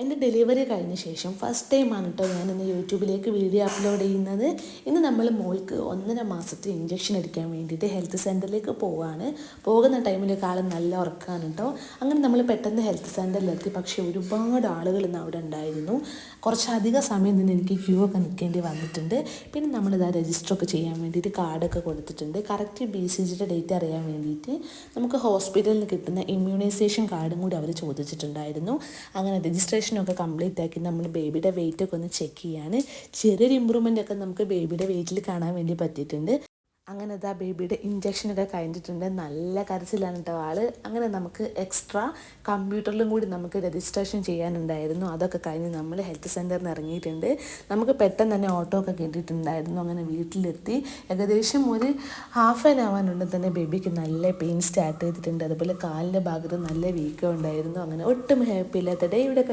എൻ്റെ ഡെലിവറി കഴിഞ്ഞ ശേഷം ഫസ്റ്റ് ടൈമാണ് കേട്ടോ ഞാനിന്ന് യൂട്യൂബിലേക്ക് വീഡിയോ അപ്ലോഡ് ചെയ്യുന്നത്. ഇന്ന് നമ്മൾ മോൾക്ക് 1.5 മാസത്തെ ഇഞ്ചക്ഷൻ അടിക്കാൻ വേണ്ടിയിട്ട് ഹെൽത്ത് സെൻറ്ററിലേക്ക് പോവുകയാണ്. പോകുന്ന ടൈമിൽ കാലം നല്ല ഉറക്കാണ് കേട്ടോ. അങ്ങനെ നമ്മൾ പെട്ടെന്ന് ഹെൽത്ത് സെൻറ്ററിലെത്തി. പക്ഷേ ഒരുപാട് ആളുകൾ ഇന്ന് അവിടെ ഉണ്ടായിരുന്നു. കുറച്ചധികം സമയം നിന്ന് എനിക്ക് ക്യൂ ഒക്കെ നിൽക്കേണ്ടി വന്നിട്ടുണ്ട്. പിന്നെ നമ്മളിതാ രജിസ്റ്ററൊക്കെ ചെയ്യാൻ വേണ്ടിയിട്ട് കാർഡൊക്കെ കൊടുത്തിട്ടുണ്ട്. കറക്റ്റ് BCGയുടെ ഡേറ്റ് അറിയാൻ വേണ്ടിയിട്ട് നമുക്ക് ഹോസ്പിറ്റലിൽ നിന്ന് കിട്ടുന്ന ഇമ്മ്യൂണൈസേഷൻ കാർഡും കൂടി അവർ ചോദിച്ചിട്ടുണ്ടായിരുന്നു. അങ്ങനെ രജിസ്ട്രേഷനൊക്കെ കംപ്ലീറ്റ് ആക്കി നമ്മൾ ബേബിയുടെ വെയിറ്റൊക്കെ ഒന്ന് ചെക്ക് ചെയ്യാണ്. ചെറിയൊരു ഇമ്പ്രൂവ്മെൻ്റ് ഒക്കെ നമുക്ക് ബേബിയുടെ വെയിറ്റിൽ കാണാൻ വേണ്ടി പറ്റിയിട്ടുണ്ട്. അങ്ങനെ ഇതാ ബേബിയുടെ ഇഞ്ചക്ഷനൊക്കെ കഴിഞ്ഞിട്ടുണ്ട്. നല്ല കരച്ചിലാണ് കേട്ടോ ആൾ. അങ്ങനെ നമുക്ക് എക്സ്ട്രാ കമ്പ്യൂട്ടറിലും കൂടി നമുക്ക് രജിസ്ട്രേഷൻ ചെയ്യാനുണ്ടായിരുന്നു. അതൊക്കെ കഴിഞ്ഞ് നമ്മൾ ഹെൽത്ത് സെൻറ്ററിൽ നിന്ന് ഇറങ്ങിയിട്ടുണ്ട്. നമുക്ക് പെട്ടെന്ന് തന്നെ ഓട്ടോ ഒക്കെ കിട്ടിയിട്ടുണ്ടായിരുന്നു. അങ്ങനെ വീട്ടിലെത്തി ഏകദേശം ഒരു ഹാഫ് ആൻ അവറിനുള്ളിൽ തന്നെ ബേബിക്ക് നല്ല പെയിൻ സ്റ്റാർട്ട് ചെയ്തിട്ടുണ്ട്. അതുപോലെ കാലിൻ്റെ ഭാഗത്ത് നല്ല വീക്കം ഉണ്ടായിരുന്നു. അങ്ങനെ ഒട്ടും ഹാപ്പി ഇല്ലാത്ത ഡേ ഇവിടെ